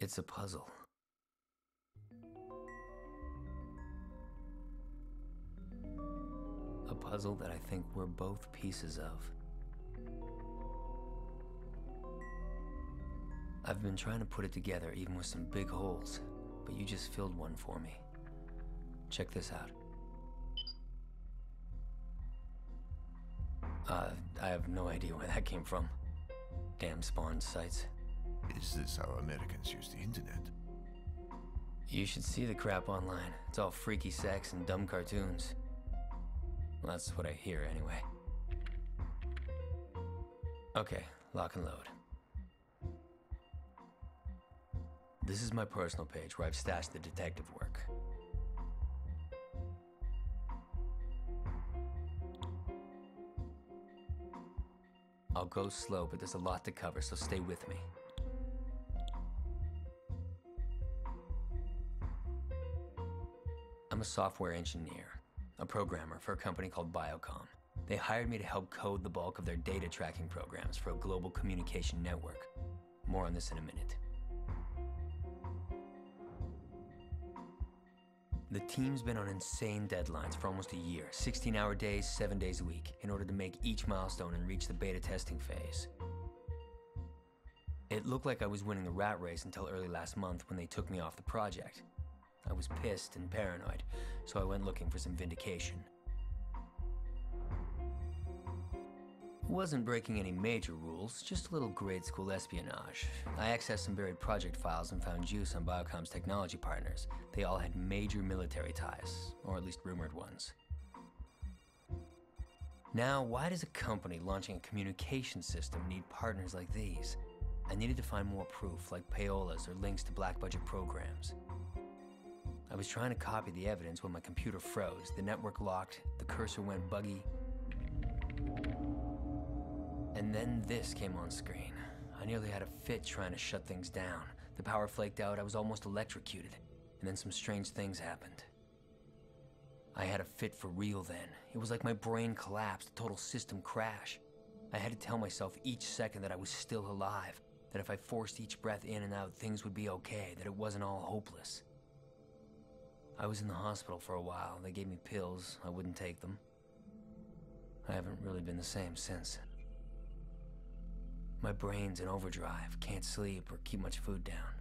It's a puzzle. A puzzle that I think we're both pieces of. I've been trying to put it together even with some big holes, but you just filled one for me. Check this out. I have no idea where that came from. Damn spawn sites. Is this how Americans use the internet? You should see the crap online. It's all freaky sex and dumb cartoons. Well, that's what I hear anyway. Okay, lock and load. This is my personal page where I've stashed the detective work. I'll go slow, but there's a lot to cover, so stay with me. I'm a software engineer, a programmer for a company called Biocom. They hired me to help code the bulk of their data tracking programs for a global communication network. More on this in a minute. The team's been on insane deadlines for almost a year, 16-hour days, 7 days a week, in order to make each milestone and reach the beta testing phase. It looked like I was winning the rat race until early last month when they took me off the project. I was pissed and paranoid, so I went looking for some vindication. Wasn't breaking any major rules, just a little grade school espionage. I accessed some buried project files and found juice on Biocom's technology partners. They all had major military ties, or at least rumored ones. Now, why does a company launching a communication system need partners like these? I needed to find more proof, like payolas or links to black budget programs. I was trying to copy the evidence when my computer froze, the network locked, the cursor went buggy. And then this came on screen. I nearly had a fit trying to shut things down. The power flaked out, I was almost electrocuted. And then some strange things happened. I had a fit for real then. It was like my brain collapsed, a total system crash. I had to tell myself each second that I was still alive, that if I forced each breath in and out, things would be okay, that it wasn't all hopeless. I was in the hospital for a while. They gave me pills. I wouldn't take them. I haven't really been the same since. My brain's in overdrive, can't sleep or keep much food down.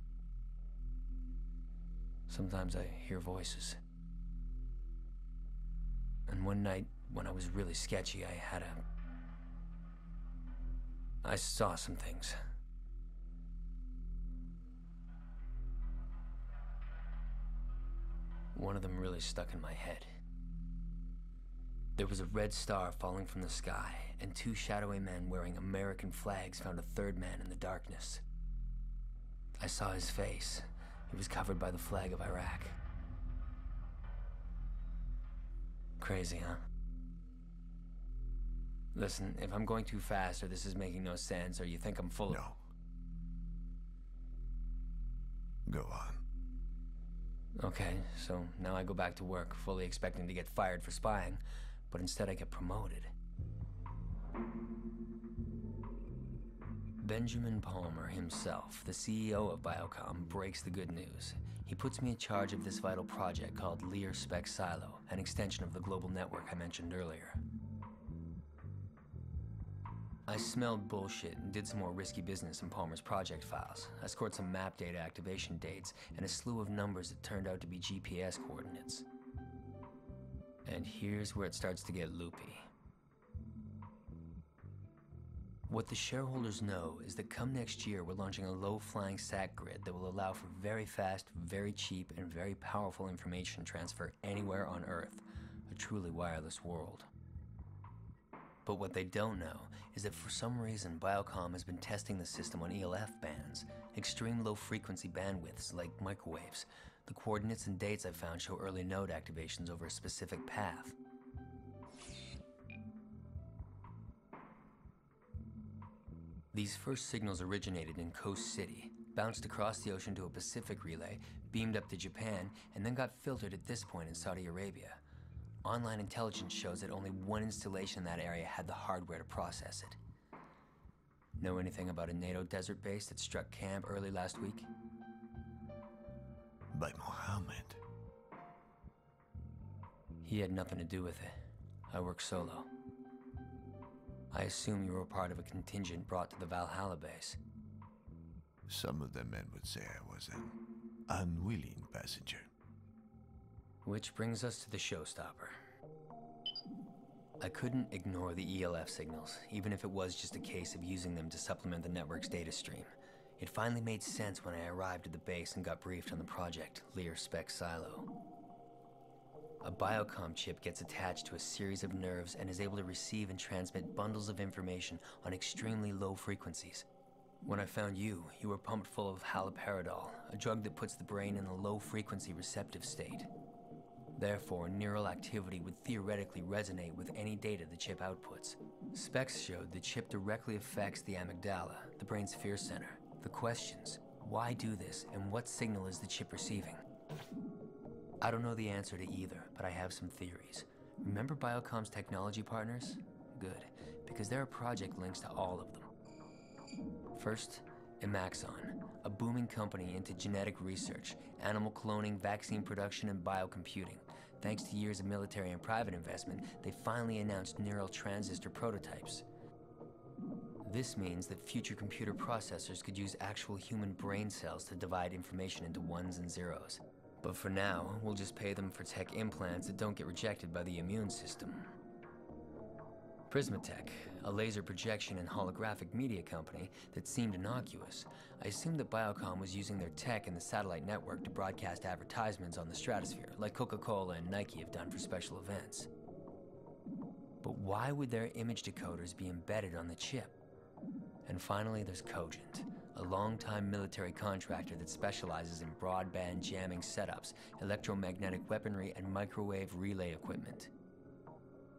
Sometimes I hear voices. And one night, when I was really sketchy, I saw some things. One of them really stuck in my head. There was a red star falling from the sky, and two shadowy men wearing American flags found a third man in the darkness. I saw his face. He was covered by the flag of Iraq. Crazy, huh? Listen, if I'm going too fast, or this is making no sense, or you think I'm full of... No. Go on. Okay, so now I go back to work, fully expecting to get fired for spying, but instead I get promoted. Benjamin Palmer himself, the CEO of Biocom, breaks the good news. He puts me in charge of this vital project called Lear Spec Silo, an extension of the global network I mentioned earlier. I smelled bullshit and did some more risky business in Palmer's project files. I scored some map data activation dates and a slew of numbers that turned out to be GPS coordinates. And here's where it starts to get loopy. What the shareholders know is that come next year, we're launching a low-flying SAT grid that will allow for very fast, very cheap, and very powerful information transfer anywhere on Earth, a truly wireless world. But what they don't know is that for some reason, Biocom has been testing the system on ELF bands, extreme low-frequency bandwidths like microwaves. The coordinates and dates I've found show early node activations over a specific path. These first signals originated in Coast City, bounced across the ocean to a Pacific relay, beamed up to Japan, and then got filtered at this point in Saudi Arabia. Online intelligence shows that only one installation in that area had the hardware to process it. Know anything about a NATO desert base that struck camp early last week? By Mohammed. He had nothing to do with it. I work solo. I assume you were part of a contingent brought to the Valhalla base. Some of the men would say I was an unwilling passenger. Which brings us to the showstopper. I couldn't ignore the ELF signals, even if it was just a case of using them to supplement the network's data stream. It finally made sense when I arrived at the base and got briefed on the project, Lear Spec Silo. A biocom chip gets attached to a series of nerves and is able to receive and transmit bundles of information on extremely low frequencies. When I found you, you were pumped full of haloperidol, a drug that puts the brain in a low-frequency receptive state. Therefore, neural activity would theoretically resonate with any data the chip outputs. Specs showed the chip directly affects the amygdala, the brain's fear center. The questions: why do this, and what signal is the chip receiving? I don't know the answer to either, but I have some theories. Remember Biocom's technology partners? Good, because there are project links to all of them. First, Imaxon, a booming company into genetic research, animal cloning, vaccine production, and biocomputing. Thanks to years of military and private investment, they finally announced neural transistor prototypes. This means that future computer processors could use actual human brain cells to divide information into ones and zeros. But for now, we'll just pay them for tech implants that don't get rejected by the immune system. Prismatech, a laser projection and holographic media company that seemed innocuous. I assumed that Biocom was using their tech in the satellite network to broadcast advertisements on the stratosphere, like Coca-Cola and Nike have done for special events. But why would their image decoders be embedded on the chip? And finally, there's Cogent, a long-time military contractor that specializes in broadband jamming setups, electromagnetic weaponry, and microwave relay equipment.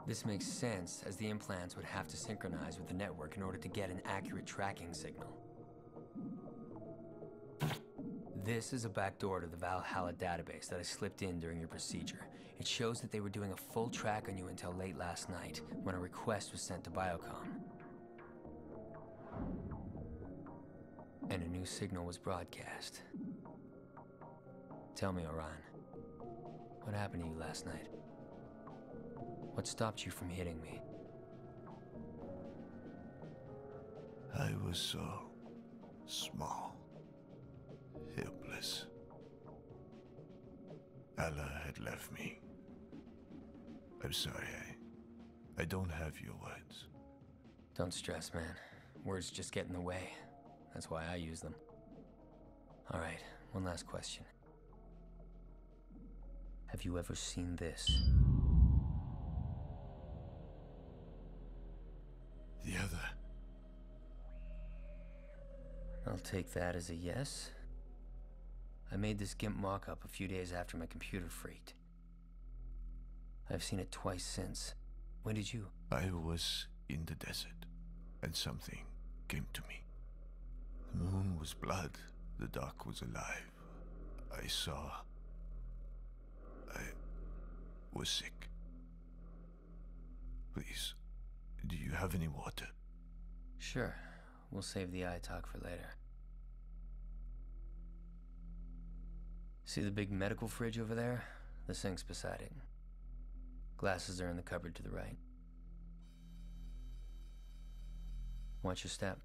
This makes sense, as the implants would have to synchronize with the network in order to get an accurate tracking signal. This is a backdoor to the Valhalla database that I slipped in during your procedure. It shows that they were doing a full track on you until late last night, when a request was sent to Biocom. And a new signal was broadcast. Tell me, Orion, what happened to you last night? What stopped you from hitting me? I was so small, helpless. Allah had left me. I'm sorry, I don't have your words. Don't stress, man. Words just get in the way. That's why I use them. All right, one last question. Have you ever seen this? The other. I'll take that as a yes. I made this GIMP mock-up a few days after my computer freaked. I've seen it twice since. When did you? I was in the desert, and something came to me. The moon was blood, the dark was alive. I saw... I was sick. Please, do you have any water? Sure. We'll save the eye talk for later. See the big medical fridge over there? The sink's beside it. Glasses are in the cupboard to the right. Watch your step.